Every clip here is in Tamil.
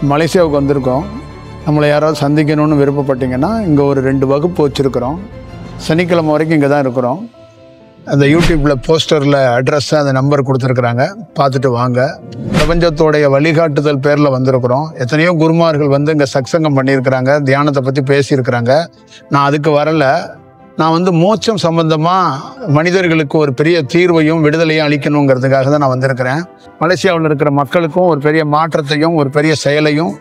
மலேசியாவுக்கு வந்திருக்கோம். நம்மளை யாராவது சந்திக்கணும்னு விருப்பப்பட்டீங்கன்னா இங்கே ஒரு 2 வகுப்பு வச்சுருக்கிறோம். சனிக்கிழமை வரைக்கும் இங்கே தான் இருக்கிறோம். அந்த யூடியூப்பில் போஸ்டரில் அட்ரஸ் அந்த நம்பர் கொடுத்துருக்குறாங்க, பார்த்துட்டு வாங்க. பிரபஞ்சத்தோடைய வழிகாட்டுதல் பேரில் வந்திருக்கிறோம். எத்தனையோ குருமார்கள் வந்து இங்கே சத்சங்கம் பண்ணியிருக்கிறாங்க, தியானத்தை பற்றி பேசியிருக்கிறாங்க. நான் அதுக்கு வரலை. நான் மோட்சம் சம்பந்தமாக மனிதர்களுக்கு ஒரு பெரிய தீர்வையும் விடுதலையும் அளிக்கணுங்கிறதுக்காக தான் நான் வந்திருக்கிறேன். மலேசியாவில் இருக்கிற மக்களுக்கும் ஒரு பெரிய மாற்றத்தையும் ஒரு பெரிய செயலையும்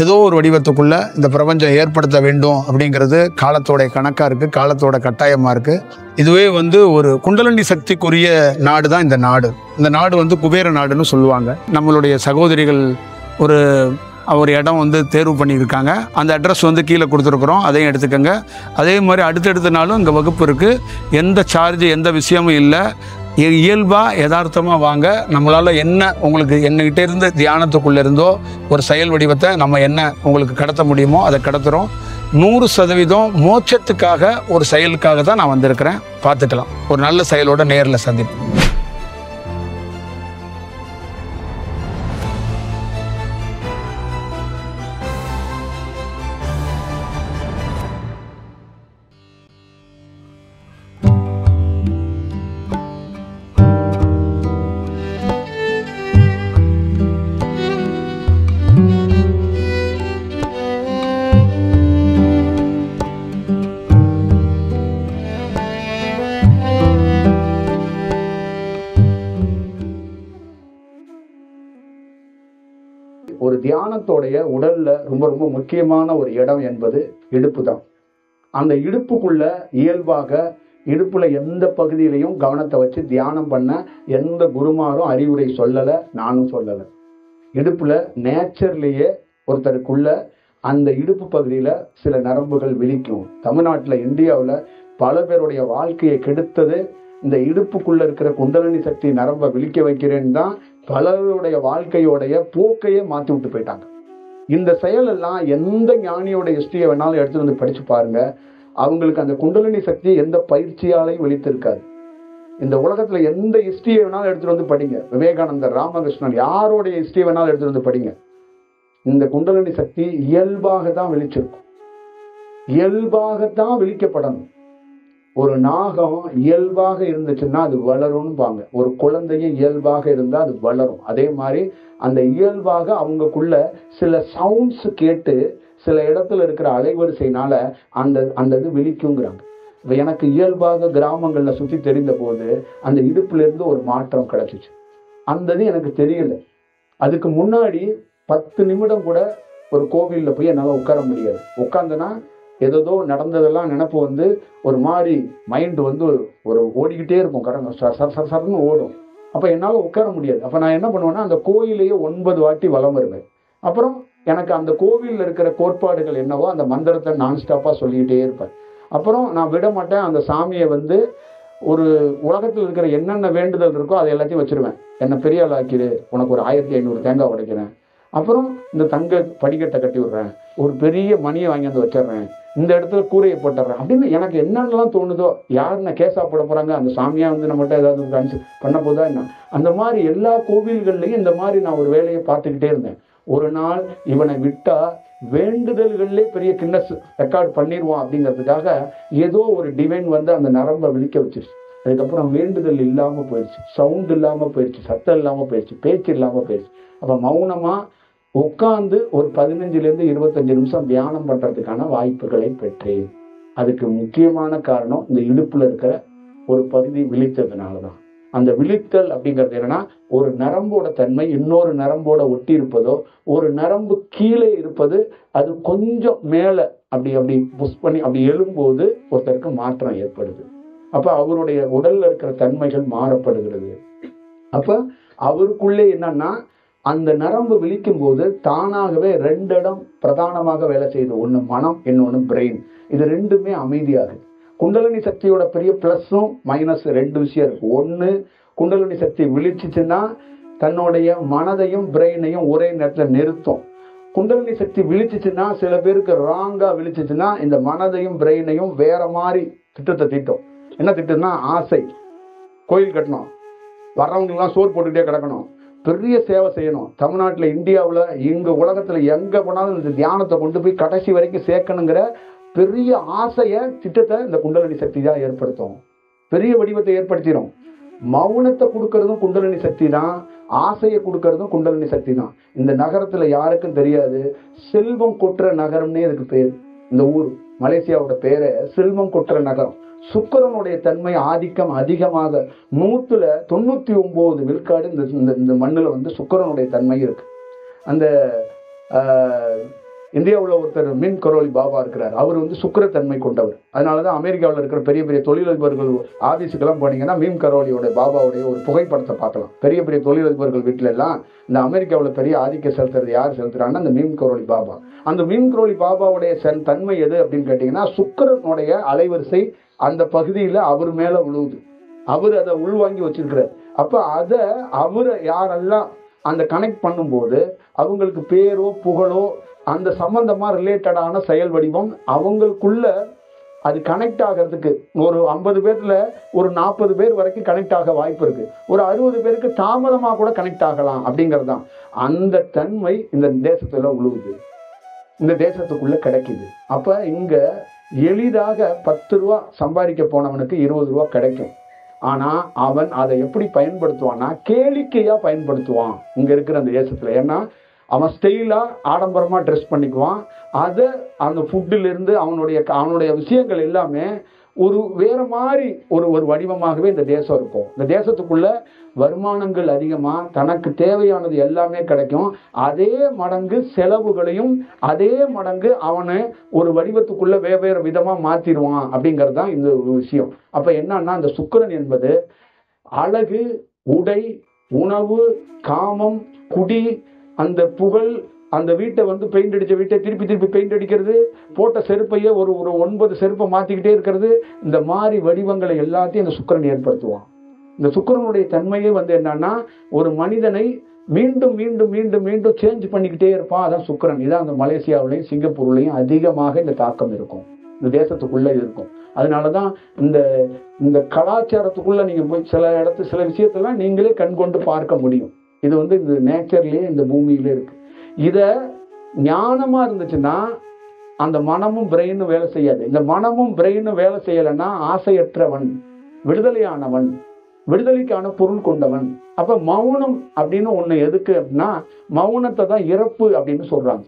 ஏதோ ஒரு வடிவத்துக்குள்ளே இந்த பிரபஞ்சம் ஏற்படுத்த வேண்டும் அப்படிங்கிறது காலத்தோடைய கணக்காக இருக்குது, காலத்தோட கட்டாயமாக இருக்குது. இதுவே ஒரு குண்டலினி சக்திக்குரிய நாடு தான் இந்த நாடு. இந்த நாடு குபேர நாடுன்னு சொல்லுவாங்க. நம்மளுடைய சகோதரிகள் ஒரு இடம் தேர்வு பண்ணியிருக்காங்க. அந்த அட்ரஸ் கீழே கொடுத்துருக்குறோம், அதையும் எடுத்துக்கோங்க. அதே மாதிரி அடுத்தடுத்த நாளும் இங்கே வகுப்பு இருக்குது. எந்த சார்ஜ் எந்த விஷயமும் இல்லை. இயல்பாக யதார்த்தமாக வாங்க. நம்மளால் என்ன உங்களுக்கு என்னகிட்ட இருந்து தியானத்துக்குள்ளே இருந்தோ ஒரு செயல் வடிவத்தை நம்ம என்ன உங்களுக்கு கடத்த முடியுமோ அதை கடத்துகிறோம். 100% மோட்சத்துக்காக ஒரு செயலுக்காக தான் நான் வந்திருக்கிறேன். பார்த்துக்கலாம். ஒரு நல்ல செயலோட நேரில் சந்திப்போம். ஒரு தியானத்தோடைய உடல்ல ரொம்ப ரொம்ப முக்கியமான ஒரு இடம் என்பது இடுப்பு தான். அந்த இடுப்புக்குள்ள இயல்பாக இடுப்புல எந்த பகுதியிலையும் கவனத்தை வச்சு தியானம் பண்ண எந்த குருமாரும் அறிவுரை சொல்லலை, நானும் சொல்லலை. இடுப்புல நேச்சர்லேயே ஒருத்தருக்குள்ள அந்த இடுப்பு பகுதியில சில நரம்புகள் விழிக்கும். தமிழ்நாட்டில் இந்தியாவில் பல பேருடைய வாழ்க்கையை கெடுத்தது இந்த இடுப்புக்குள்ள இருக்கிற குண்டலினி சக்தி நரம்பை விழிக்க வைக்கிறேன்னு தான் பலருடைய வாழ்க்கையோடைய போக்கையே மாற்றி விட்டு போயிட்டாங்க. இந்த செயலெல்லாம் எந்த ஞானியோட ஹிஸ்டரியை வேணாலும் எடுத்துட்டு படிச்சு பாருங்க, அவங்களுக்கு அந்த குண்டலினி சக்தி எந்த பயிற்சியாலையும் வெளித்திருக்காது. இந்த உலகத்துல எந்த ஹிஸ்டரியை வேணாலும் எடுத்துட்டு படிங்க, விவேகானந்தர், ராமகிருஷ்ணன், யாரோடைய ஹிஸ்டரி வேணாலும் எடுத்துட்டு படிங்க. இந்த குண்டலினி சக்தி இயல்பாக தான் விழிச்சிருக்கும், இயல்பாகத்தான் விழிக்கப்படணும். ஒரு நாகம் இயல்பாக இருந்துச்சுன்னா அது வளரும்னு பாங்க. ஒரு குழந்தையும் இயல்பாக இருந்தா அது வளரும். அதே மாதிரி அந்த இயல்பாக அவங்களுக்குள்ள சில சவுண்ட்ஸ் கேட்டு சில இடத்துல இருக்கிற அலைவரிசைனால அந்த இது விழிக்குங்கிறாங்க. எனக்கு இயல்பாக கிராமங்கள்ல சுத்தி தெரிந்த போது அந்த இடுப்புல இருந்து ஒரு மாற்றம் கிடைச்சிச்சு. அந்த இது எனக்கு தெரியல. அதுக்கு முன்னாடி 10 நிமிடம் கூட ஒரு கோவில்ல போய் என்னால உட்கார முடியாது. உட்கார்ந்தனா ஏதோ நடந்ததெல்லாம் நினைப்பு ஒரு மாதிரி மைண்ட் ஒரு ஓடிக்கிட்டே இருக்கும், சரன்னு ஓடும். அப்ப என்னால உட்கார முடியாது. அப்ப நான் என்ன பண்ணுவேன்னா அந்த கோயிலையே 9 வாட்டி வலம் வருவேன். அப்புறம் எனக்கு அந்த கோவிலில் இருக்கிற கோட்பாடுகள் என்னவோ அந்த மந்திரத்தை நான் ஸ்டாப்பா சொல்லிக்கிட்டே இருப்பேன். அப்புறம் நான் விட மாட்டேன். அந்த சாமியை ஒரு உலகத்தில் இருக்கிற என்னென்ன வேண்டுதல் இருக்கோ அதை எல்லாத்தையும் வச்சிருவேன். என்னை பெரிய ஆள் ஆக்கிடு, உனக்கு ஒரு 1500 தேங்காய் உடைக்கிறேன், அப்புறம் இந்த தங்க படிக்கட்டை கட்டி விடுறேன், ஒரு பெரிய மணியை வாங்கி வச்சிடுறேன், இந்த இடத்துல கூரையை போட்டுறேன் அப்படின்னு எனக்கு என்னென்னலாம் தோணுதோ. யாருன்னா கேஸா போட போறாங்க, அந்த சாமியா நம்மகிட்ட ஏதாவது பண்ண போதா என்ன, அந்த மாதிரி எல்லா கோவில்கள்லையும் இந்த மாதிரி நான் ஒரு வேலையை பார்த்துக்கிட்டே இருந்தேன். ஒரு நாள் இவனை விட்டா வேண்டுதல்கள்லே பெரிய கின்னஸ் ரெக்கார்ட் பண்ணிடுவான் அப்படிங்கிறதுக்காக ஏதோ ஒரு டிவைன் அந்த நரம்பை விழிக்க வச்சிருச்சு. அதுக்கப்புறம் வேண்டுதல் இல்லாம போயிடுச்சு, சவுண்ட் இல்லாம போயிடுச்சு, சத்தம் இல்லாம போயிடுச்சு, பேச்சு இல்லாம போயிடுச்சு. அப்ப மௌனமா உட்கார்ந்து ஒரு 15 to 25 நிமிஷம் தியானம் பண்றதுக்கான வாய்ப்புகளை பெற்றேன். அதுக்கு முக்கியமான காரணம் இந்த இடுப்புல இருக்கிற ஒரு பகுதி விழித்ததுனாலதான். அந்த விழித்தல் அப்படிங்கிறது என்னன்னா, ஒரு நரம்போட தன்மை இன்னொரு நரம்போட ஒட்டி இருப்பதோ, ஒரு நரம்பு கீழே இருப்பது அது கொஞ்சம் மேல அப்படி புஷ் பண்ணி அப்படி எழும்போது ஒருத்தருக்கு மாற்றம் ஏற்படுது. அப்ப அவருடைய உடல்ல இருக்கிற தன்மைகள் மாறப்படுகிறது. அப்ப அவருக்குள்ளே என்னன்னா அந்த நரம்பு விழிக்கும் போது தானாகவே 2 இடம் பிரதானமாக வேலை செய்யுது. ஒண்ணு மனம், இன்னொன்னு பிரெயின். இது ரெண்டுமே அமைதியாகுது. குண்டலினி சக்தியோட பெரிய பிளஸும் மைனஸ் 2 விஷயம் இருக்கு. ஒண்ணு, குண்டலினி சக்தி விழிச்சுச்சுன்னா தன்னுடைய மனதையும் பிரெயினையும் ஒரே நேரத்துல நிறுத்தும். குண்டலினி சக்தி விழிச்சுச்சுன்னா சில பேருக்கு ராங்கா விழிச்சுச்சுன்னா இந்த மனதையும் பிரெயினையும் வேற மாதிரி திட்டத்தை தீட்டும். என்ன திட்டம்னா, ஆசை, கோயில் கட்டணும், வர்றவங்களுக்குலாம் சோறு போட்டுக்கிட்டே கிடக்கணும், பெரிய சேவை செய்யணும். தமிழ்நாட்டில், இந்தியாவில், இங்கே உலகத்தில் எங்கே போனாலும் இந்த தியானத்தை கொண்டு போய் கடைசி வரைக்கும் சேர்க்கணுங்கிற பெரிய ஆசையை, திட்டத்தை இந்த குண்டலினி சக்தி தான் ஏற்படுத்தும். பெரிய வடிவத்தை ஏற்படுத்திடும். மௌனத்தை கொடுக்கறதும் குண்டலினி சக்தி தான், ஆசையை கொடுக்கறதும் குண்டலினி சக்தி தான். இந்த நகரத்தில் யாருக்கும் தெரியாது, செல்வம் கொட்டுற நகரம்னே இதுக்கு பேர். இந்த ஊர் மலேசியாவோட பேரை செல்வம் கொட்டுற நகரம். சுக்கிரனுடைய தன்மை ஆதிக்கம் அதிகமாக 99 விழுக்காடு இந்த மண்ணில் வந்து சுக்கிரனுடைய தன்மை இருக்கு. அந்த இந்தியாவில் ஒருத்தர் மீம் கரோலி பாபா இருக்கிறார். அவர் வந்து சுக்கிரத்தன்மை கொண்டவர். அதனாலதான் அமெரிக்காவில் இருக்கிற பெரிய பெரிய தொழிலதிபர்கள் ஆபீஸுக்கெல்லாம் போனீங்கன்னா மீம் கரோலியோட பாபாவுடைய ஒரு புகைப்படத்தை பார்க்கலாம். பெரிய பெரிய தொழிலதிபர்கள் வீட்டில எல்லாம் இந்த அமெரிக்காவில் பெரிய ஆதிக்கம் செலுத்துறது யார் செலுத்துறாங்கன்னா அந்த மீம் கரோலி பாபா. அந்த மீம் கரோலி பாபாவுடைய தன்மை எது அப்படின்னு கேட்டீங்கன்னா, சுக்கிரனுடைய அலைவரிசை அந்த பகுதியில் அவர் மேல விழுவுது. அவர் அதை உள்வாங்கி வச்சிருக்கிறார். அப்ப அதை அவரை யாரெல்லாம் அந்த கனெக்ட் பண்ணும்போது அவங்களுக்கு பேரோ புகழோ அந்த சம்பந்தமா ரிலேட்டடான செயல் வடிவம் அவங்களுக்குள்ள அது கனெக்ட் ஆகிறதுக்கு ஒரு 50 பேர்ல ஒரு 40 பேர் வரைக்கும் கனெக்ட் ஆக வாய்ப்பு இருக்கு. ஒரு 60 பேருக்கு தாமதமா கூட கனெக்ட் ஆகலாம். அப்படிங்கறதுதான் அந்த தன்மை இந்த தேசத்துல உழுவுது, இந்த தேசத்துக்குள்ள கிடைக்குது. அப்ப இங்க எளிதாக 10 ரூபா சம்பாதிக்க போனவனுக்கு 20 ரூபா கிடைக்கும். ஆனா அவன் அதை எப்படி பயன்படுத்துவான்னா, கேளிக்கையா பயன்படுத்துவான் இங்க இருக்கிற அந்த தேசத்துல. ஏன்னா அவன் ஸ்டைலா ஆடம்பரமா ட்ரெஸ் பண்ணிக்குவான். அதை அந்த ஃபுட்டில இருந்து அவனுடைய விஷயங்கள் எல்லாமே ஒரு வேற மாதிரி ஒரு வடிவமாகவே இந்த தேசம் இருக்கும். இந்த தேசத்துக்குள்ள வருமானங்கள் அதிகமா, தனக்கு தேவையானது எல்லாமே கிடைக்கும். அதே மடங்கு செலவுகளையும் அதே மடங்கு அவனை ஒரு வடிவத்துக்குள்ள வெவ்வேறு விதமா மாத்திடுவான். அப்படிங்கிறது தான் இந்த ஒரு விஷயம். அப்ப என்னன்னா, இந்த சுக்கிரன் என்பது அழகு, உடை, உணவு, காமம், குடி, அந்த புகழ், அந்த வீட்டை வந்து பெயிண்ட் அடிச்ச வீட்டை திருப்பி பெயிண்ட் அடிக்கிறது, போட்ட செருப்பையே ஒரு 9 செருப்பை மாத்திக்கிட்டே இருக்கிறது, இந்த மாதிரி வடிவங்களை எல்லாத்தையும் இந்த சுக்கிரன் ஏற்படுத்துவான். இந்த சுக்கிரனுடைய தன்மையே வந்து என்னன்னா, ஒரு மனிதனை மீண்டும் மீண்டும் மீண்டும் மீண்டும் சேஞ்ச் பண்ணிக்கிட்டே இருப்பான். அதான் சுக்கிரன். இதான் அந்த மலேசியாவிலையும் சிங்கப்பூர்லையும் அதிகமாக இந்த தாக்கம் இருக்கும், இந்த தேசத்துக்குள்ள இருக்கும். அதனாலதான் இந்த கலாச்சாரத்துக்குள்ள நீங்க போய் சில விஷயத்தெல்லாம் நீங்களே கண்கொண்டு பார்க்க முடியும். இது வந்து இந்த நேச்சர்லயே, இந்த பூமியிலே இருக்கு. இத ஞானமா இருந்துச்சுன்னா அந்த மனமும் பிரெயினும் வேலை செய்யாது. இந்த மனமும் பிரெயினும் வேலை செய்யலைன்னா ஆசையற்றவன், விடுதலையானவன், விடுதலைக்கான பொருள் கொண்டவன். அப்ப மௌனம் அப்படின்னு ஒண்ணு எதுக்கு அப்படின்னா, மௌனத்தை தான் இறப்பு அப்படின்னு சொல்றாங்க.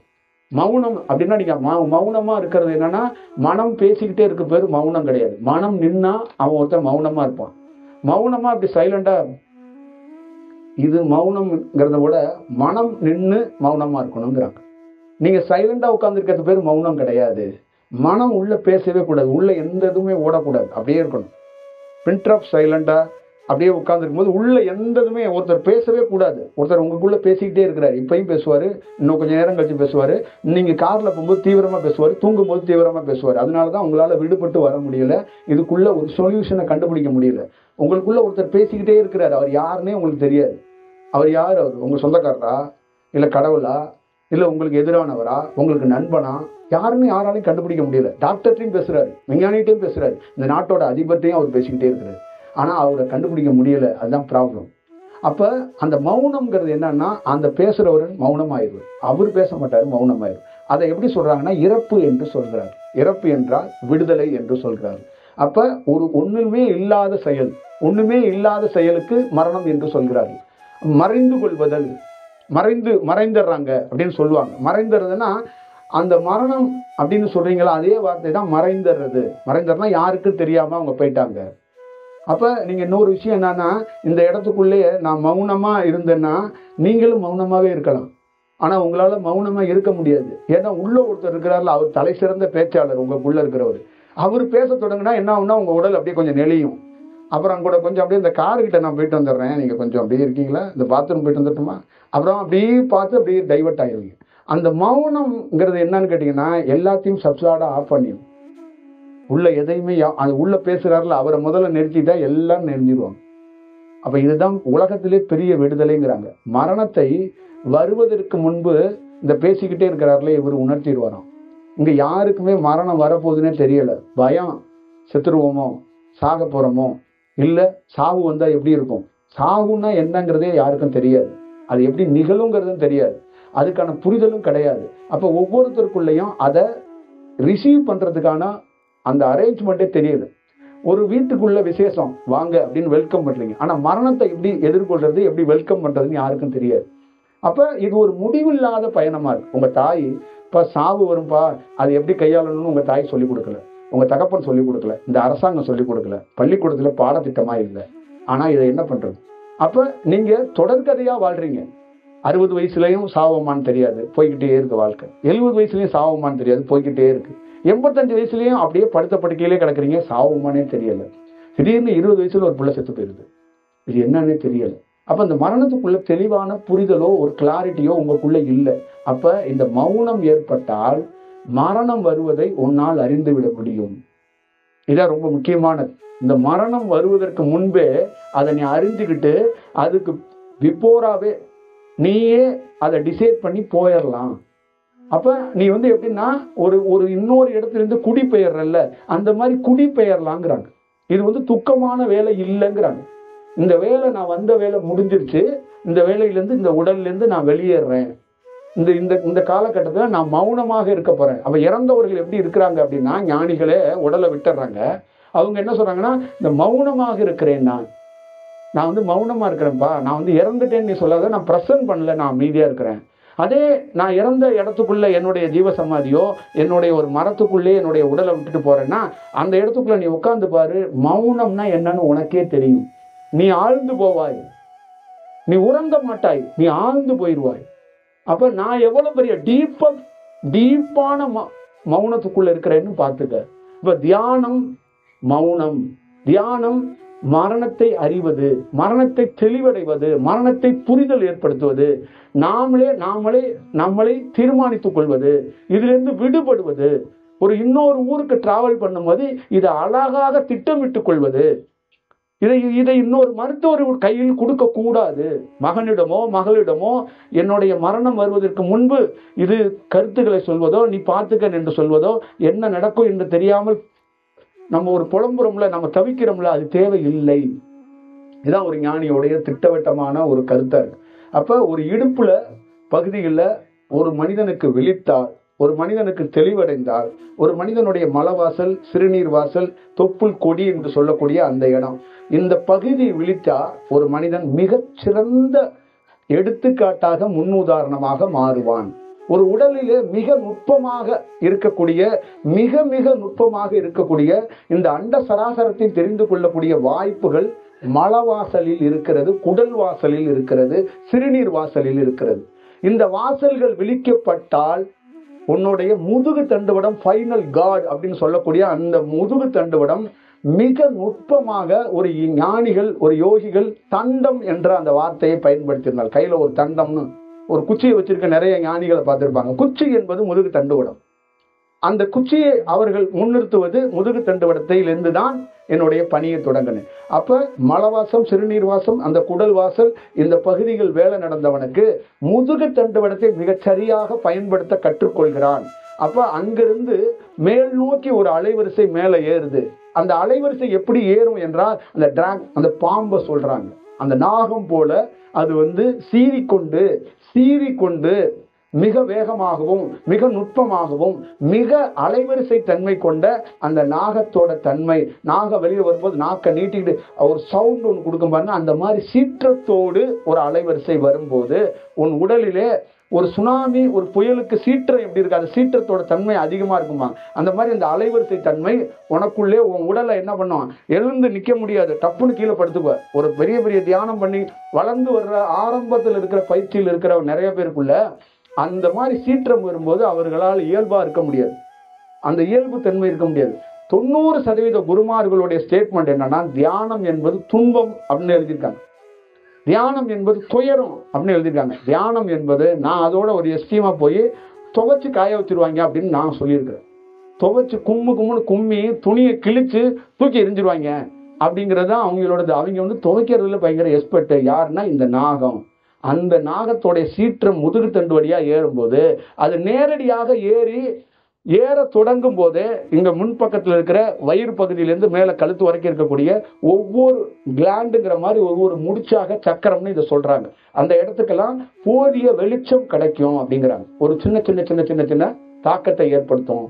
மௌனம் அப்படின்னா, நீங்க மௌனமா இருக்கிறது என்னன்னா, மனம் பேசிக்கிட்டே இருக்க பேரு மௌனம் கிடையாது. மனம் நின்னா அவன் ஒருத்தர் மௌனமா இருப்பான். மௌனமா அப்படி சைலண்டா, இது மௌனம்ங்கிறத விட மனம் நின்று மௌனமா இருக்கணுங்கிறாங்க. நீங்க சைலண்டா உட்கார்ந்துருக்கிறது பேர் மௌனம் கிடையாது. மனம் உள்ள பேசவே கூடாது, உள்ள எந்த இதுவுமே ஓடக்கூடாது, அப்படியே இருக்கணும். பிரிண்ட் ஆஃப் சைலண்டா அப்படியே உட்கார்ந்துருக்கும் போது உள்ள எந்த இதுவுமே, ஒருத்தர் பேசவே கூடாது. ஒருத்தர் உங்களுக்குள்ள பேசிக்கிட்டே இருக்கிறாரு, இப்பயும் பேசுவாரு, இன்னும் கொஞ்சம் நேரம் கழிச்சு பேசுவாரு, நீங்க கார்ல போகும்போது தீவிரமா பேசுவாரு, தூங்கும் போது தீவிரமா பேசுவாரு. அதனாலதான் உங்களால விடுபட்டு வர முடியல, இதுக்குள்ள ஒரு சொல்யூஷனை கண்டுபிடிக்க முடியல. உங்களுக்குள்ள ஒருத்தர் பேசிக்கிட்டே இருக்கிறாரு, அவர் யாருன்னே உங்களுக்கு தெரியாது. அவர் யார்? அவர் உங்க சொந்தக்காரரா, இல்ல கடவுளா, இல்ல உங்களுக்கு எதிரானவரா, உங்களுக்கு நண்பனா, யாருன்னு யாராலையும் கண்டுபிடிக்க முடியல. டாக்டர்ட்டையும் பேசுறாரு, விஞ்ஞானிகிட்டையும் பேசுறாரு, இந்த நாட்டோட அதிபர்ட்டையும் அவர் பேசிக்கிட்டே இருக்கிறாரு. ஆனா அவரை கண்டுபிடிக்க முடியல. அதுதான் ப்ராப்ளம். அப்ப அந்த மௌனம்ங்கிறது என்னன்னா, அந்த பேசுறவர் மௌனமாயிருவார், அவர் பேச மாட்டாரு, மௌனமாயிரும். அதை எப்படி சொல்றாங்கன்னா, இறப்பு என்று சொல்கிறார். இறப்பு என்றால் விடுதலை என்று சொல்கிறார். அப்ப ஒண்ணுமே இல்லாத செயல், ஒண்ணுமே இல்லாத செயலுக்கு மரணம் என்று சொல்கிறார்கள். மறைந்து கொள்வதல், மறைந்துடுறாங்க அப்படின்னு சொல்லுவாங்க. மறைந்துறதுன்னா அந்த மரணம் அப்படின்னு சொல்றீங்களா, அதே வார்த்தை தான் மறைந்துடுறது. மறைந்துறதுனா யாருக்கும் தெரியாம அவங்க போயிட்டாங்க. அப்ப நீங்க இன்னொரு விஷயம் என்னன்னா, இந்த இடத்துக்குள்ளேயே நான் மௌனமா இருந்தேன்னா நீங்களும் மௌனமாவே இருக்கலாம். ஆனா உங்களால மௌனமா இருக்க முடியாது. ஏன்னா உள்ள ஒருத்தர் இருக்கிறார்ல, அவர் தலை சிறந்த பேச்சாளர், உங்களுக்குள்ள இருக்கிறவர். அவர் பேச தொடங்கினா என்ன ஆகும்னா, உங்க உடல் அப்படியே கொஞ்சம் நெளியும். அப்புறம் கூட கொஞ்சம் அப்படியே இந்த காருக்கிட்ட நான் போயிட்டு வந்துடுறேன், நீங்க கொஞ்சம் அப்படியே இருக்கீங்களா, இந்த பாத்ரூம் போயிட்டு வந்துட்டுமா, அப்புறம் அப்படியே பார்த்து அப்படியே டைவர்ட் ஆயிடுவீங்க. அந்த மௌனம்ங்கிறது என்னன்னு கேட்டீங்கன்னா, எல்லாத்தையும் சப்சாடா ஆஃப் பண்ணிடும். உள்ள எதையுமே அது உள்ள பேசுறாருல, அவரை முதல்ல நிறுத்திட்டா எல்லாம் நெறிஞ்சிருவாங்க. அப்ப இதுதான் உலகத்திலே பெரிய விடுதலைங்கிறாங்க. மரணத்தை வருவதற்கு முன்பு இந்த பேசிக்கிட்டே இருக்கிறாருல, இவர் உணர்த்திடுவாராம். இங்க யாருக்குமே மரணம் வரப்போகுதுன்னே தெரியல. பயம், செத்துருவோமோ, சாக போறோமோ, இல்ல சாவு வந்தா எப்படி இருக்கும், சாவுன்னா என்னங்கிறதே யாருக்கும் தெரியாது. அது எப்படி நிகழுங்கிறதும் தெரியாது, அதுக்கான புரிதலும் கிடையாது. அப்போ ஒவ்வொருத்தருக்குள்ளேயும் அதை ரிசீவ் பண்றதுக்கான அந்த அரேஞ்ச்மெண்ட்டே தெரியல. ஒரு வீட்டுக்குள்ள விசேஷம் வாங்க அப்படின்னு வெல்கம் பண்றீங்க, ஆனா மரணத்தை எப்படி எதிர்கொள்றது, எப்படி வெல்கம் பண்றதுன்னு யாருக்கும் தெரியாது. அப்ப இது ஒரு முடிவில்லாத பயணமா இருக்கு. உங்க தாய் இப்ப சாவு வரும்பா, அது எப்படி கையாளணும்னு உங்க தாய் சொல்லிக் கொடுக்கல, உங்க தகப்பன் சொல்லிக் கொடுக்கல, இந்த அரசாங்கம் சொல்லிக் கொடுக்கல, பள்ளிக்கூடத்துல பாடத்திட்டமா இல்லை. ஆனா இதை என்ன பண்றது? அப்ப நீங்க தொடர்கதையா வாழ்றீங்க. 60 வயசுலயும் சாவமான்னு தெரியாது, போய்கிட்டே இருக்கு வாழ்க்கை. 70 வயசுலயும் சாவமான்னு தெரியாது, போய்கிட்டே இருக்கு. 85 வயசுலயும் அப்படியே படுத்த படுக்கையிலே கிடக்குறீங்க, சாவமானே தெரியல. திடீர்னு 20 வயசுல ஒரு பிள்ளை செத்து போயிருது, இது என்னன்னே தெரியல. அப்ப இந்த மரணத்துக்குள்ள தெளிவான புரிதலோ ஒரு கிளாரிட்டியோ உங்களுக்குள்ள இல்லை. அப்ப இந்த மௌனம் ஏற்பட்டால் மரணம் வருவதை உன்னால் அறிந்து விட முடியும். இதான் ரொம்ப முக்கியமானது. இந்த மரணம் வருவதற்கு முன்பே அதை நீ அறிஞ்சுக்கிட்டு அதுக்கு பிஃபோராவே நீயே அதை டிசைட் பண்ணி போயிடலாம். அப்ப நீ எப்படின்னா ஒரு இன்னொரு இடத்துல இருந்து குடிபெயர்றல்ல, அந்த மாதிரி குடிபெயர்லாங்கிறாங்க. இது துக்கமான வேலை இல்லைங்கிறாங்க. இந்த வேலை நான் வந்த வேலை முடிஞ்சிருச்சு, இந்த வேலையிலேருந்து இந்த உடல்ல இருந்து நான் வெளியேறேன், இந்த இந்த இந்த காலகட்டத்தில் நான் மௌனமாக இருக்க போறேன். அப்ப இறந்தவர்கள் எப்படி இருக்கிறாங்க அப்படின்னா, ஞானிகளே உடலை விட்டுறாங்க. அவங்க என்ன சொல்றாங்கன்னா, இந்த மௌனமாக இருக்கிறேன், நான் மௌனமா இருக்கிறேன்ப்பா, நான் இறந்துட்டேன்னு நீ சொல்லாத, நான் பிரசன்ட் பண்ணல, நான் அமைதியா இருக்கிறேன். அதே நான் இறந்த இடத்துக்குள்ள என்னுடைய ஜீவசமாதியோ என்னுடைய ஒரு மரத்துக்குள்ளே என்னுடைய உடலை விட்டுட்டு போறேன்னா, அந்த இடத்துக்குள்ள நீ உட்கார்ந்து பாரு, மௌனம்னா என்னன்னு உனக்கே தெரியும். நீ ஆழ்ந்து போவாய், நீ உறங்க மாட்டாய், நீ ஆழ்ந்து போயிடுவாய். அப்ப நான் எவ்வளவு பெரிய டீப்பான மௌனத்துக்குள்ள இருக்கிறேன்னு பார்த்துக்க. இப்ப தியானம் மௌனம், தியானம் மரணத்தை அறிவது, மரணத்தை தெளிவடைவது, மரணத்தை புரிதல் ஏற்படுத்துவது, நம்மளை தீர்மானித்துக் கொள்வது, இதிலிருந்து விடுபடுவது, ஒரு இன்னொரு ஊருக்கு டிராவல் பண்ணும்போது இதை அழகாக திட்டமிட்டுக் கொள்வது, இதை இன்னொரு மருத்துவர் கையில் கொடுக்க கூடாது. மகனிடமோ மகளிடமோ என்னுடைய மரணம் வருவதற்கு முன்பு இது கருத்துக்களை சொல்வதோ, நீ பார்த்துக்க என்று சொல்வதோ, என்ன நடக்கும் என்று தெரியாமல் நம்ம ஒரு புலம்புறோம்ல, நம்ம தவிக்கிறோம்ல, அது தேவையில்லை. இதுதான் ஒரு ஞானியோடைய திட்டவட்டமான ஒரு கருத்தா இருக்கு. அப்ப ஒரு இடுப்புல பகுதியில் ஒரு மனிதனுக்கு விழித்தால், ஒரு மனிதனுக்கு தெளிவடைந்தால், ஒரு மனிதனுடைய மலவாசல், சிறுநீர் வாசல், தொப்புள் கொடி என்று சொல்லக்கூடிய அந்த இடம், இந்த பகுதி விழித்தா ஒரு மனிதன் மிகச் சிறந்த எடுத்துக்காட்டாக முன்னுதாரணமாக மாறுவான். ஒரு உடலிலே மிக நுட்பமாக இருக்கக்கூடிய இந்த அண்ட சராசரத்தை தெரிந்து கொள்ளக்கூடிய வாய்ப்புகள் மலவாசலில் இருக்கிறது, குடல் வாசலில் இருக்கிறது, சிறுநீர் வாசலில் இருக்கிறது. இந்த வாசல்கள் விழிக்கப்பட்டால் உன்னுடைய முதுகு தண்டுவடம், ஃபைனல் காட் அப்படின்னு சொல்லக்கூடிய அந்த முதுகு தண்டுவடம் மிக நுட்பமாக ஒரு ஞானிகள், ஒரு யோகிகள் தண்டம் என்ற அந்த வார்த்தையை பயன்படுத்தியிருந்தால், கையில ஒரு தண்டம்னு ஒரு குச்சியை வச்சிருக்க நிறைய ஞானிகளை பார்த்திருப்பாங்க. குச்சி என்பது முதுகு தண்டுவடம். அந்த குச்சியை அவர்கள் முன்னிறுத்துவது முதுகு தண்டுவடத்திலிருந்து தான் என்னுடைய பணியை தொடங்கினேன். அப்ப மலவாசம், சிறுநீர் வாசம், அந்த குடல் வாசல், இந்த பகுதிகள் வேலை நடந்தவனுக்கு முதுகு தண்டுவடத்தை மிகச் சரியாக பயன்படுத்த கற்றுக்கொள்கிறான். அப்ப அங்கிருந்து மேல் நோக்கி ஒரு அலைவரிசை மேலே ஏறுது. அந்த அலைவரிசை எப்படி ஏறும் என்றால், அந்த பாம்பை சொல்றாங்க, அந்த நாகம் போல அது சீறிக்கொண்டு மிக வேகமாகவும் மிக நுட்பமாகவும் மிக அலைவரிசை தன்மை கொண்ட அந்த நாகத்தோட தன்மை, நாக வெளியே வரும்போது நாக்கை நீட்டிக்கிட்டு ஒரு சவுண்ட் ஒன்று கொடுக்கும் பாருங்க, அந்த மாதிரி சீற்றத்தோடு ஒரு அலைவரிசை வரும்போது உன் உடலிலே ஒரு சுனாமி, ஒரு புயலுக்கு சீற்றம் எப்படி இருக்கு, அந்த சீற்றத்தோட தன்மை அதிகமா இருக்குமா, அந்த மாதிரி அந்த அலைவரிசை தன்மை உனக்குள்ளே உன் உடலை என்ன பண்ணும், எழுந்து நிற்க முடியாது, டப்புன்னு கீழே படுத்துக்குவ. ஒரு பெரிய பெரிய தியானம் பண்ணி வளர்ந்து வர்ற ஆரம்பத்தில் இருக்கிற பயிற்சியில் இருக்கிற நிறைய பேருக்குள்ள அந்த மாதிரி சீற்றம் வரும்போது அவர்களால் இயல்பா இருக்க முடியாது, அந்த இயல்பு தன்மை இருக்க முடியாது. 90% குருமார்களுடைய ஸ்டேட்மெண்ட் என்னன்னா, தியானம் என்பது துன்பம் அப்படின்னு எழுதியிருக்காங்க, தியானம் என்பது துயரம் அப்படின்னு எழுதியிருக்காங்க. தியானம் என்பது, நான் அதோட ஒரு எஸ்டீமா போய் துவைச்சு காய வச்சிருவாங்க அப்படின்னு நான் சொல்லியிருக்கிறேன். துவைச்சு கும்முன்னு கும்மி துணியை கிழிச்சு தூக்கி எரிஞ்சிருவாங்க அப்படிங்கிறது தான் அவங்களோடது. அவங்க துவைக்கிறதுல பயங்கர எக்ஸ்பர்ட். யாருன்னா இந்த நாகம். அந்த நாகத்தோடைய சீற்றம் முதுகு தண்டு வழியா ஏறும்போது அது நேரடியாக ஏறி ஏற தொடங்கும் போதே இங்க முன்பக்கத்துல இருக்கிற வயிறு பகுதியிலிருந்து மேல கழுத்து வரைக்கும் இருக்கக்கூடிய ஒவ்வொரு கிளாண்டுங்கிற மாதிரி ஒவ்வொரு முடிச்சாக சக்கரம்னு இதை சொல்றாங்க. அந்த இடத்துக்கெல்லாம் போதிய வெளிச்சம் கிடைக்கும் அப்படிங்கிறாங்க. ஒரு சின்ன சின்ன சின்ன சின்ன சின்ன தாக்கத்தை ஏற்படுத்தும்.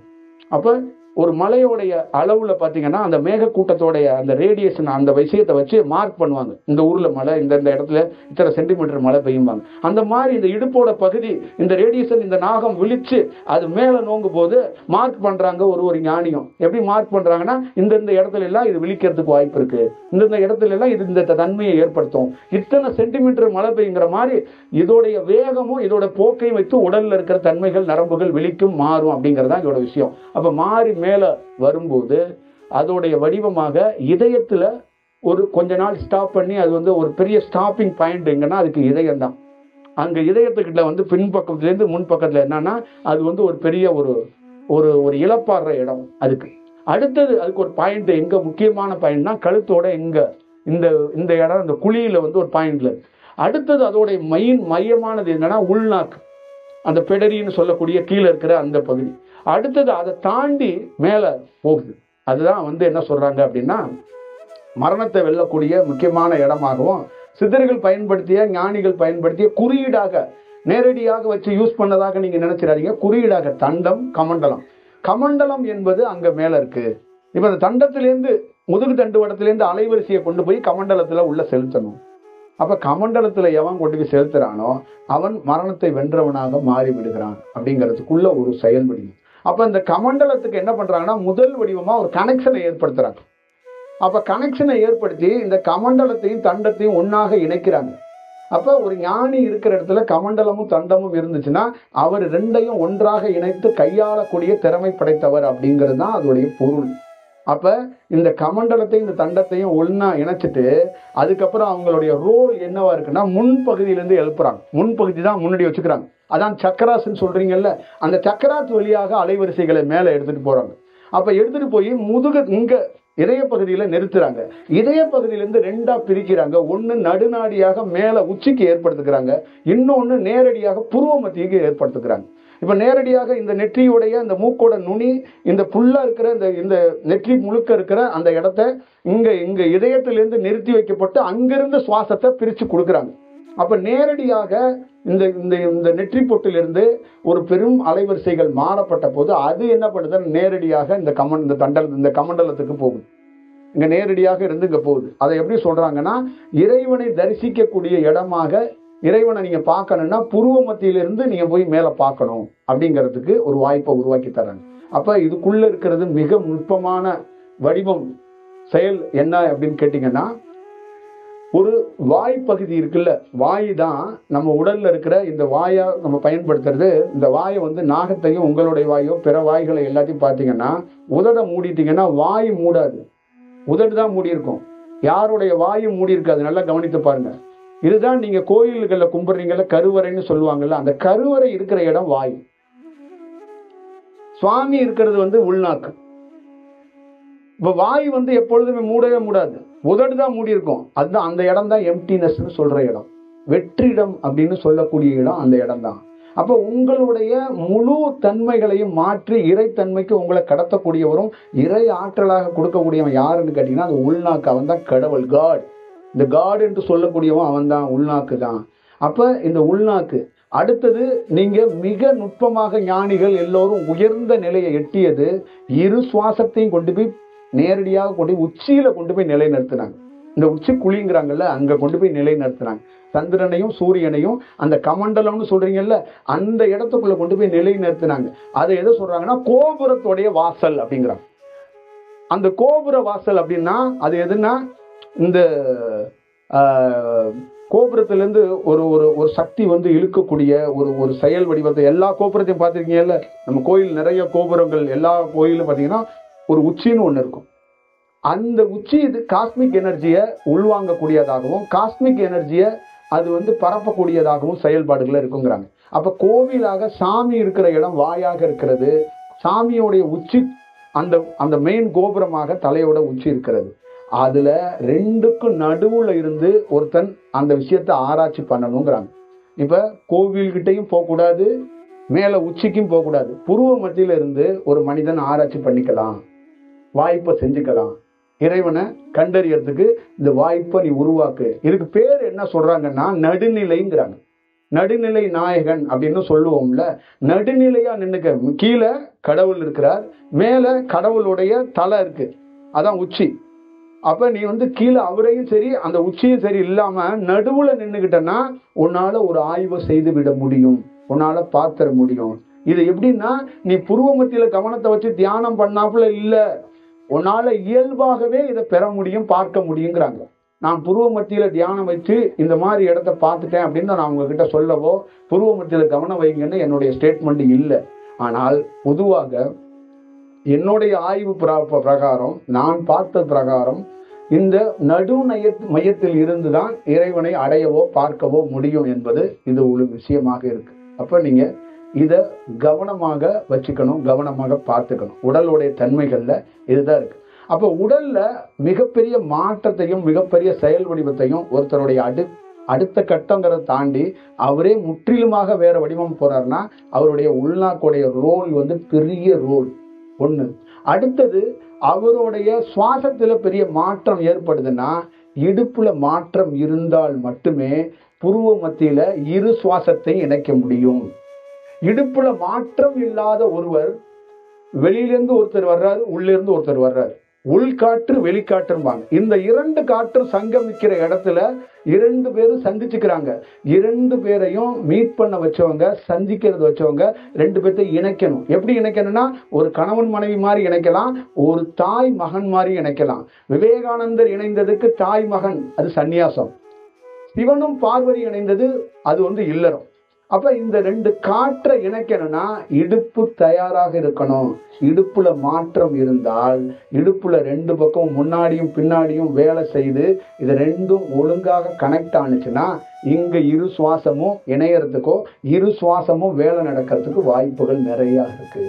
அப்ப ஒரு மலையோடைய அளவுல பாத்தீங்கன்னா அந்த மேகக்கூட்டத்தோடைய அந்த ரேடியேஷன் அந்த விஷயத்தை வச்சு மார்க் பண்ணுவாங்க. இந்த ஊர்ல மழை, இந்த இடத்துல இத்தனை சென்டிமீட்டர் மழை பெய்யும்பாங்க. அந்த மாதிரி இந்த இடுப்போட பகுதி இந்த ரேடியேஷன் இந்த நாகம் விழிச்சு அது மேல நோங்கும் போது மார்க் பண்றாங்க. ஒரு ஞானியும் எப்படி மார்க் பண்றாங்கன்னா, இந்த இடத்துல எல்லாம் இது விழிக்கிறதுக்கு வாய்ப்பு இருக்கு, இந்த இடத்துல எல்லாம் இது இந்த தன்மையை ஏற்படுத்தும், இத்தனை சென்டிமீட்டர் மழை பெய்யுங்கிற மாதிரி இதோடைய வேகமும் இதோட போக்கையும் வைத்து உடல்ல இருக்கிற தன்மைகள் நரம்புகள் விழிக்கும் மாறும் அப்படிங்கறதா இதோட விஷயம். அப்ப மாறி மேல வரும்போது அதோடைய வடிவமாக இதயத்துல ஒரு கொஞ்ச நாள் ஸ்டாப் பண்ணி அது வந்து ஒரு பெரிய ஸ்டாப்பிங் பாயிண்ட் எங்கன்னா அதுக்கு இதயம் தான். அங்க இதயத்துக்கிட்ட வந்து பின்பக்கத்துல இருந்து முன்பக்கத்துல என்னன்னா அது வந்து ஒரு பெரிய ஒரு ஒரு ஒரு இழப்பாடுற இடம். அதுக்கு அடுத்தது அதுக்கு ஒரு பாயிண்ட், எங்க முக்கியமான பாயிண்ட்னா கழுத்தோட எங்க இந்த இந்த இடம் இந்த குழியில வந்து ஒரு பாயிண்ட்ல இருக்கு. அடுத்தது அதோடைய மையமானது என்னன்னா உள்நாக்கு, அந்த பெடரின்னு சொல்லக்கூடிய கீழே இருக்கிற அந்த பகுதி. அடுத்தது அதை தாண்டி மேல போகுது. அதுதான் வந்து என்ன சொல்றாங்க அப்படின்னா மரணத்தை வெல்லக்கூடிய முக்கியமான இடமாகவும் சித்தர்கள் பயன்படுத்திய ஞானிகள் பயன்படுத்திய குறியீடாக நேரடியாக வச்சு யூஸ் பண்ணதாக நீங்க நினைச்சிடாதீங்க. குறியீடாக தண்டம், கமண்டலம். கமண்டலம் என்பது அங்க மேல இருக்கு. இப்ப அந்த தண்டத்திலேருந்து முதுகு தண்டு வடத்திலேருந்து அலைவரிசையை கொண்டு போய் கமண்டலத்துல உள்ள செலுத்தணும். அப்ப கமண்டலத்துல எவன் கொண்டு போய் செலுத்துறானோ அவன் மரணத்தை வென்றவனாக மாறி விடுகிறான் அப்படிங்கிறதுக்குள்ள ஒரு செயல் வடிவம். அப்ப இந்த கமண்டலத்துக்கு என்ன பண்றாங்கன்னா முதல் வடிவமா ஒரு கனெக்ஷனை ஏற்படுத்துறாங்க. அப்ப கனெக்ஷனை ஏற்படுத்தி இந்த கமண்டலத்தையும் தண்டத்தையும் ஒன்னாக இணைக்கிறாங்க. அப்ப ஒரு ஞானி இருக்கிற இடத்துல கமண்டலமும் தண்டமும் இருந்துச்சுன்னா அவர் ரெண்டையும் ஒன்றாக இணைத்து கையாளக்கூடிய திறமை படைத்தவர் அப்படிங்கிறது தான் அதோடைய பொருள். அப்ப இந்த கமண்டலத்தையும் இந்த தண்டத்தையும் ஒன்னா இணைச்சிட்டு அதுக்கப்புறம் அவங்களுடைய ரோல் என்னவா இருக்குன்னா முன்பகுதியிலிருந்து எழுப்புறாங்க. முன்பகுதி தான் முன்னாடி வச்சுக்கிறாங்க. அதான் சக்கராஸ்ன்னு சொல்றீங்கல்ல, அந்த சக்கராத் வழியாக அலைவரிசைகளை மேல எடுத்துட்டு போறாங்க. அப்ப எடுத்துட்டு போய் முதுகு இங்க இதய பகுதியில நிறுத்துறாங்க. இதய பகுதியிலிருந்து ரெண்டா பிரிக்கிறாங்க. ஒன்னு நடுநாடியாக மேல உச்சிக்கு ஏற்படுத்துக்கிறாங்க, இன்னொன்னு நேரடியாக புருவ மத்தியக்கு ஏற்படுத்துக்கிறாங்க. இப்ப நேரடியாக இந்த நெற்றியுடைய இந்த மூக்கோட நுனி இந்த புல்லா இருக்கிற இந்த நெற்றி முழுக்க இருக்கிற அந்த இடத்த இங்க இதயத்திலிருந்து நிறுத்தி வைக்கப்பட்டு அங்கிருந்து சுவாசத்தை பிரிச்சு கொடுக்குறாங்க. அப்ப நேரடியாக இந்த இந்த நெற்றி பொட்டிலிருந்து ஒரு பெரும் அலைவரிசைகள் மாறப்பட்ட போது அது என்ன பண்ணுது, நேரடியாக இந்த கமண்டலத்துக்கு போகுது. இங்க நேரடியாக இருந்து இங்க போகுது. அதை எப்படி சொல்றாங்கன்னா இறைவனை தரிசிக்கக்கூடிய இடமாக இறைவனை நீங்க பார்க்கணும்னா புருவ மத்தியிலிருந்து நீங்க போய் மேல பார்க்கணும் அப்படிங்கிறதுக்கு ஒரு வாய்ப்பை உருவாக்கி தராங்க. அப்ப இதுக்குள்ள இருக்கிறது மிக நுட்பமான வடிவம் செயல் என்ன அப்படின்னு கேட்டீங்கன்னா, ஒரு வாய் பகுதி இருக்குல்ல, வாய் தான் நம்ம உடல்ல இருக்கிற இந்த வாயா நம்ம பயன்படுத்துறது. இந்த வாயை வந்து நாகத்தையும் உங்களுடைய வாயோ பிற வாய்களை எல்லாத்தையும் பார்த்தீங்கன்னா உதட மூடிட்டீங்கன்னா வாய் மூடாது, உதடு தான் மூடி இருக்கும். யாருடைய வாயும் மூடி இருக்காது. நல்லா கவனித்து பாருங்க. இதுதான் நீங்க கோயில்களில் கும்பிடுறீங்கல்ல, கருவறைன்னு சொல்லுவாங்கல்ல, அந்த கருவறை இருக்கிற இடம் வாய். சுவாமி இருக்கிறது வந்து உள்நாக்கு. இப்ப வாய் வந்து எப்பொழுதுமே மூடவே மூடாது, உதடு தான் மூடி இருக்கும். அதுதான் அந்த இடம் தான் எம்டினஸ்ன்னு சொல்ற இடம், வெற்றிடம் அப்படின்னு சொல்லக்கூடிய இடம் அந்த இடம் தான். அப்ப உங்களுடைய முழு தன்மைகளையும் மாற்றி இறைத்தன்மைக்கு உங்களை கடத்தக்கூடியவரும் இறை ஆற்றலாக கொடுக்கக்கூடியவன் யாருன்னு கேட்டீங்கன்னா அது உள்நாக்கு. அவன் தான் கடவுள், காட். இந்த காட் என்று சொல்லக்கூடியவன் அவன் தான், உள்நாக்கு தான். அப்ப இந்த உள்நாக்கு அடுத்தது நீங்க மிக நுட்பமாக ஞானிகள் எல்லோரும் உயர்ந்த நிலையை எட்டியது இரு சுவாசத்தையும் கொண்டு போய் நேரடியாக கொண்டு போய் உச்சியில கொண்டு போய் நிலைநிறுத்தினாங்க. இந்த உச்சி குழிங்கிறாங்கல்ல, அங்க கொண்டு போய் நிலைநிறுத்தினாங்க. சந்திரனையும் சூரியனையும் அந்த கமண்டலம்னு சொல்றீங்கல்ல அந்த இடத்துக்குள்ள கொண்டு போய் நிலைநிறுத்தினாங்க. அதை எதை சொல்றாங்கன்னா கோபுரத்துடைய வாசல் அப்படிங்கிறாங்க. அந்த கோபுர வாசல் அப்படின்னா அது எதுன்னா இந்த கோபுரத்திலிருந்து ஒரு ஒரு ஒரு சக்தி வந்து இழுக்கக்கூடிய ஒரு ஒரு செயல் வடிவத்தை எல்லா கோபுரத்தையும் பார்த்துருக்கீங்கல்ல. நம்ம கோயில் நிறைய கோபுரங்கள் எல்லா கோயிலும் பார்த்தீங்கன்னா ஒரு உச்சின்னு ஒன்று இருக்கும். அந்த உச்சி இது காஸ்மிக் எனர்ஜியை உள்வாங்கக்கூடியதாகவும் காஸ்மிக் எனர்ஜியை அது வந்து பரப்பக்கூடியதாகவும் செயல்பாடுகள் இருக்குங்கிறாங்க. அப்ப கோவிலாக சாமி இருக்கிற இடம் வாயாக இருக்கிறது. சாமியோடைய உச்சி அந்த அந்த மெயின் கோபுரமாக தலையோட உச்சி இருக்கிறது. அதுல ரெண்டுக்கும் நடுவுல இருந்து ஒருத்தன் அந்த விஷயத்தை ஆராய்ச்சி பண்ணணுங்கிறாங்க. இப்ப கோவில்கிட்டையும் போகக்கூடாது, மேலே உச்சிக்கும் போகக்கூடாது. புருவ மத்தியில இருந்து ஒரு மனிதன் ஆராய்ச்சி பண்ணிக்கலாம், வாய்ப்பை செஞ்சுக்கலாம். இறைவனை கண்டறியறதுக்கு இந்த வாய்ப்பை நீ உருவாக்கு. இதுக்கு பேர் என்ன சொல்றாங்கன்னா நடுநிலைங்கிறாங்க. நடுநிலை நாயகன் அப்படின்னு சொல்லுவோம்ல. நடுநிலையா நின்னுக்க. கீழே கடவுள் இருக்கிறார், மேல கடவுளுடைய தலை இருக்கு, அதான் உச்சி. அப்ப நீ கீழே அவரையும் சரி அந்த உச்சியும் சரி இல்லாம நடுவுல நின்னுகிட்டனா உன்னால ஒரு ஆய்வை செய்து விட முடியும், உன்னால பார்த்துட முடியும். இது எப்படின்னா நீ புருவ மத்தியில கவனத்தை வச்சு தியானம் பண்ணாப்புல இல்ல, உன்னால இயல்பாகவே இதை பெற முடியும், பார்க்க முடியுங்கிறாங்க. நான் புருவ மத்தியில தியானம் வச்சு இந்த மாதிரி இடத்த பார்த்துட்டேன் அப்படின்னு நான் உங்ககிட்ட சொல்லவோ புருவ மத்தியில கவனம் வைங்கன்னு என்னுடைய ஸ்டேட்மெண்ட் இல்லை. ஆனால் பொதுவாக என்னுடைய ஆய்வு பிரகாரம் நான் பார்த்த பிரகாரம் இந்த நடு மையத்தில் இருந்துதான் இறைவனை அடையவோ பார்க்கவோ முடியும் என்பது இது ஒரு விஷயமாக இருக்கு. அப்ப நீங்க இத கவனமாக வச்சுக்கணும், கவனமாக பார்த்துக்கணும். உடலுடைய தன்மைகள்ல இதுதான் இருக்கு. அப்ப உடல்ல மிகப்பெரிய மாற்றத்தையும் மிகப்பெரிய செயல் வடிவத்தையும் ஒருத்தருடைய அடுத்த கட்டங்கிறத தாண்டி அவரே முற்றிலுமாக வேற வடிவம் போறாருன்னா அவருடைய உள்நாக்குடைய ரோல் பெரிய ரோல் ஒண்ணு. அடுத்தது அவருடைய சுவாசத்துல பெரிய மாற்றம் ஏற்படுதுன்னா இடுப்புல மாற்றம் இருந்தால் மட்டுமே புருவ மத்தியில இரு சுவாசத்தை இணைக்க முடியும். இடுப்புல மாற்றம் இல்லாத ஒருவர், வெளியிலிருந்து ஒருத்தர் வர்றாரு, உள்ள இருந்து ஒருத்தர் வர்றாரு, உள்காற்று வெளிக்காற்றும்பாங்க. இந்த இரண்டு காற்று சங்கமிக்கிற இடத்துல இரண்டு பேரும் சந்திச்சுக்கிறாங்க. இரண்டு பேரையும் மீட் பண்ண வச்சவங்க, சந்திக்கிறது வச்சவங்க ரெண்டு பேர்த்தையும் இணைக்கணும். எப்படி இணைக்கணும்னா ஒரு கணவன் மனைவி மாதிரி இணைக்கலாம், ஒரு தாய் மகன் மாதிரி இணைக்கலாம். விவேகானந்தர் இணைந்ததுக்கு தாய் மகன், அது சந்நியாசம். சிவனும் பார்வதி இணைந்தது அது இல்லறம். அப்ப இந்த ரெண்டு காற்றை இணைக்கணும்னா இடுப்பு தயாராக இருக்கணும். இடுப்புல மாற்றம் இருந்தால் இடுப்புல ரெண்டு பக்கம் முன்னாடியும் பின்னாடியும் வேலை செய்து இது ரெண்டும் ஒழுங்காக கனெக்ட் ஆனிச்சுன்னா இங்க இரு சுவாசமும் இணையறதுக்கோ இரு சுவாசமும் வேலை நடக்கிறதுக்கு வாய்ப்புகள் நிறைய இருக்கு.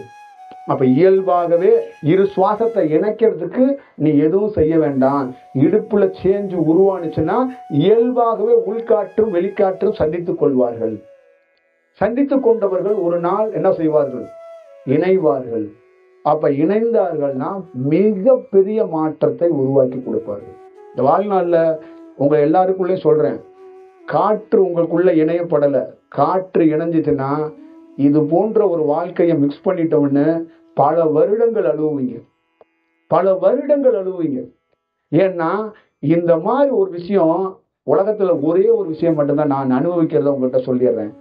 அப்ப இயல்பாகவே இரு சுவாசத்தை இணைக்கிறதுக்கு நீ எதுவும் செய்ய வேண்டாம். இடுப்புல சேஞ்சு உருவானுச்சுன்னா இயல்பாகவே உள்காற்றும் வெளிக்காற்றும் சந்தித்துக் கொள்வார்கள். சந்தித்துக் கொண்டவர்கள் ஒரு நாள் என்ன செய்வார்கள்? இணைவார்கள். அப்ப இணைந்தார்கள்னா மிக பெரிய மாற்றத்தை உருவாக்கி கொடுப்பார்கள். இந்த வாழ்நாள்ல உங்க எல்லாருக்குள்ளே சொல்றேன், காற்று உங்களுக்குள்ள இணையப்படலை, காற்று இணைஞ்சிச்சுன்னா இது போன்ற ஒரு வாழ்க்கையை மிக்ஸ் பண்ணிட்டோம்னு பல வருடங்கள் அழுவுவீங்க, பல வருடங்கள் அழுவுவீங்க. ஏன்னா இந்த மாதிரி ஒரு விஷயம் உலகத்துல ஒரே ஒரு விஷயம் மட்டும்தான் நான் அனுபவிக்கிறத உங்கள்கிட்ட சொல்லிடுறேன்.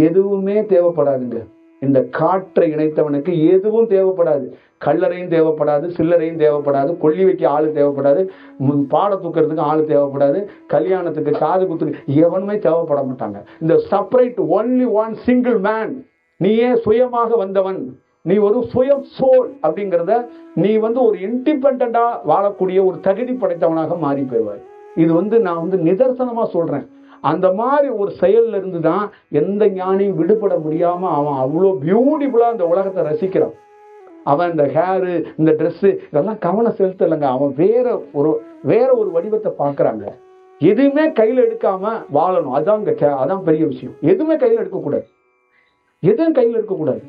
எதுவுமே தேவைப்படாதுங்க. இந்த காற்றை இணைத்தவனுக்கு எதுவும் தேவைப்படாது. கல்லறையும் தேவைப்படாது, சில்லறையும் தேவைப்படாது, கொல்லி வைக்க ஆளு தேவைப்படாது, பாட தூக்கிறதுக்கு ஆளு தேவைப்படாது, கல்யாணத்துக்கு காது குத்துக்கு எவனுமே தேவைப்பட மாட்டாங்க. இந்த separate only one single man. நீயே சுயமாக வந்தவன், நீ ஒரு சுய சோல் அப்படிங்கிறத நீ ஒரு இண்டிபெண்டா வாழக்கூடிய ஒரு தகுதி படைத்தவனாக மாறி போய்வாய். இது நான் நிதர்சனமா சொல்றேன். அந்த மாதிரி ஒரு செயல்ல இருந்து தான் எந்த ஞானியும் விடுபட முடியாம அவன் அவ்வளோ பியூட்டிஃபுல்லா அந்த உலகத்தை ரசிக்கிறான். அவன் இந்த ஹேரு, இந்த ட்ரெஸ்ஸு இதெல்லாம் கவனம் செலுத்தலைங்க. அவன் வேற ஒரு வடிவத்தை பார்க்கறாங்க. எதுவுமே கையில எடுக்காம வாழணும். அதான் பெரிய விஷயம். எதுவுமே கையில எடுக்கக்கூடாது, எதுவும் கையில் இருக்கக்கூடாது.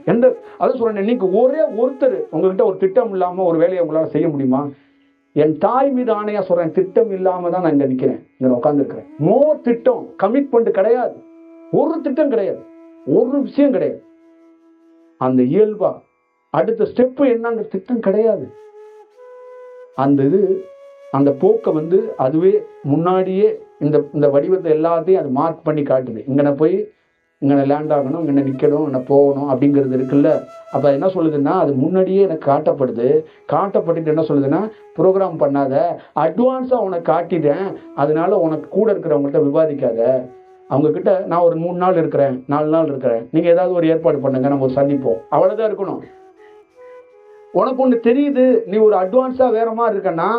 அதான் சொல்றேன், இன்னைக்கு ஒரே ஒருத்தர் உங்ககிட்ட ஒரு திட்டம் இல்லாம ஒரு வேலையை உங்களால செய்ய முடியுமா? என் தாய் மீது ஆணையா சொல்றேன், திட்டம் இல்லாம தான் நான் இங்க நிக்கிறேன், இங்க உட்கார்ந்து இருக்கிறேன். நோ திட்டம், கமிட்மெண்ட் கிடையாது, ஒரு திட்டம் கிடையாது, ஒரு விஷயம் கிடையாது. அந்த இயல்பா அடுத்த ஸ்டெப் என்னங்க, திட்டம் கிடையாது. அந்த போக்க அதுவே முன்னாடியே இந்த வடிவத்தை எல்லாத்தையும் அது மார்க் பண்ணி காட்டுது. இங்கன போய் இங்கே லேண்ட் ஆகணும், இங்கே நிற்கணும், இங்கே போகணும் அப்படிங்கிறது இருக்குல்ல. அப்போ என்ன சொல்லுதுன்னா அது முன்னாடியே எனக்கு காட்டப்பட்டுட்டு என்ன சொல்லுதுன்னா, ப்ரோக்ராம் பண்ணாத, அட்வான்ஸாக உனக்கு காட்டிட்டேன், அதனால உனக்கு கூட இருக்கிறவங்கள்ட்ட விவாதிக்காத. அவங்கக்கிட்ட நான் ஒரு 3 நாள் இருக்கிறேன், 4 நாள் இருக்கிறேன், நீங்கள் ஏதாவது ஒரு ஏற்பாடு பண்ணுங்க, நம்ம ஒரு சந்திப்போம், அவ்வளோதான் இருக்கணும். உனக்கு ஒன்று தெரியுது, நீ ஒரு அட்வான்ஸாக வேற மாதிரி இருக்கன்னா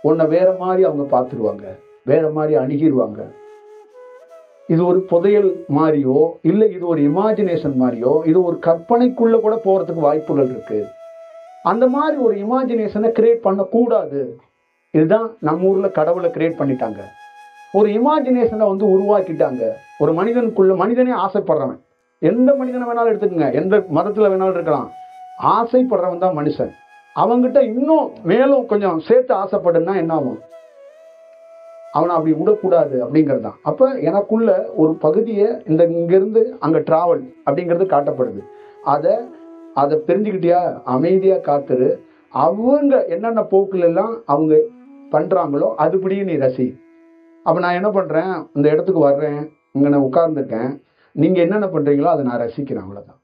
உன்னை வேற மாதிரி அவங்க பார்த்துருவாங்க, வேற மாதிரி அணுகிடுவாங்க. இது ஒரு புதையல் மாதிரியோ இல்லை இது ஒரு இமேஜினேஷன் மாதிரியோ, இது ஒரு கற்பனைக்குள்ள கூட போறதுக்கு வாய்ப்புகள் இருக்கு. அந்த மாதிரி ஒரு இமேஜினேஷனை கிரியேட் பண்ணக்கூடாது. இதுதான் நம்ம ஊர்ல கடவுளை கிரியேட் பண்ணிட்டாங்க. ஒரு இமேஜினேஷனை உருவாக்கிட்டாங்க. ஒரு மனிதனுக்குள்ள, மனிதனே ஆசைப்படுறவன் எந்த மனிதனை வேணாலும் எடுத்துக்கங்க, எந்த மதத்துல வேணாலும் இருக்கலாம். ஆசைப்படுறவன் தான் மனுஷன். அவங்கிட்ட இன்னும் மேலும் கொஞ்சம் சேர்த்து ஆசைப்படுன்னா என்ன ஆகும்? அவனை அப்படி விடக்கூடாது அப்படிங்கிறது தான். அப்ப எனக்குள்ள ஒரு பகுதியை இங்கிருந்து அங்க டிராவல் அப்படிங்கிறது காட்டப்படுது. அதை தெரிஞ்சுக்கிட்டியா, அமைதியா காத்துரு. அவங்க என்னென்ன போக்குல எல்லாம் அவங்க பண்றாங்களோ அதுபடியே நீ ரசி. அப்ப நான் என்ன பண்றேன், இந்த இடத்துக்கு வர்றேன், இங்க நான் உட்கார்ந்துருக்கேன், நீங்க என்னென்ன பண்றீங்களோ அதை நான் ரசிக்கிறேன், அவ்வளவுதான்.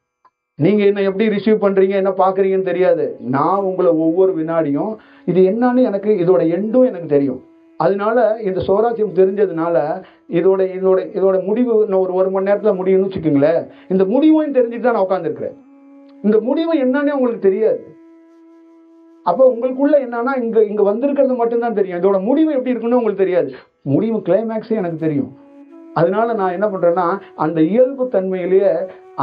நீங்க என்ன எப்படி ரிசீவ் பண்றீங்க, என்ன பாக்குறீங்கன்னு தெரியாது. நான் உங்களை ஒவ்வொரு வினாடியும் இது என்னன்னு எனக்கு இதோட எண்டும் எனக்கு தெரியும். அதனால இந்த சுவராஜ்யம் தெரிஞ்சதுனால இதோட இதோட இதோட முடிவு இன்னும் ஒரு மணி நேரத்துல முடியும்னு வச்சுக்கோங்களேன். இந்த முடிவையும் தெரிஞ்சுட்டு தான் நான் உட்காந்துருக்கிறேன். இந்த முடிவு என்னன்னே உங்களுக்கு தெரியாது. அப்ப உங்களுக்குள்ள என்னன்னா இங்க வந்திருக்கிறது மட்டும்தான் தெரியும். இதோட முடிவு எப்படி இருக்குன்னு உங்களுக்கு தெரியாது. முடிவு கிளைமேக்ஸே எனக்கு தெரியும். அதனால நான் என்ன பண்றேன்னா, அந்த இயல்பு தன்மையிலேயே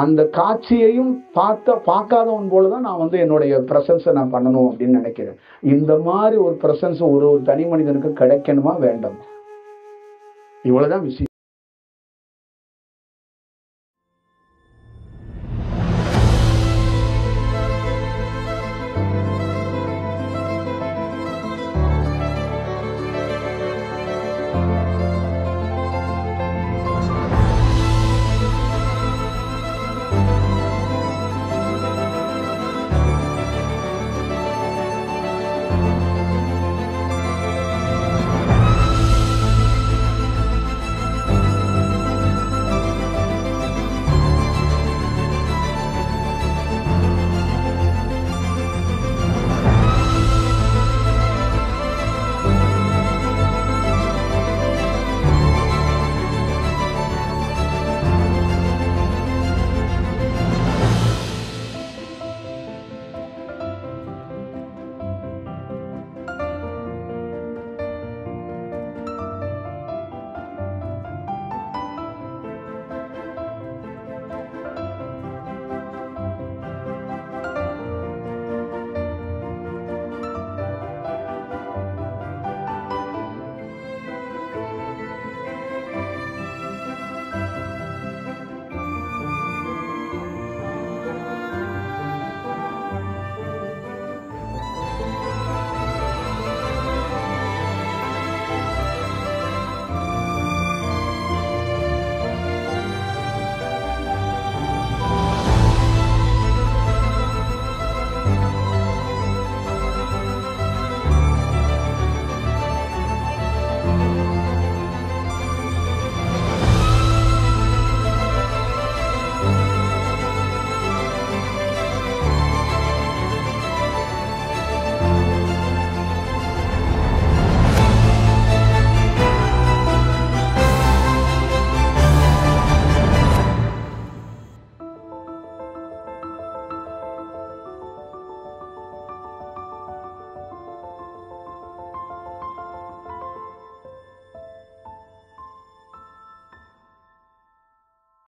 அந்த காட்சியையும் பார்க்காதவன் போலதான் நான் என்னுடைய பிரசன்ஸை நான் பண்ணணும் அப்படின்னு நினைக்கிறேன். இந்த மாதிரி ஒரு பிரசன்ஸ் ஒரு தனி மனிதனுக்கு கிடைக்கணுமா வேண்டாம்? இவ்வளவுதான் விஷயம்.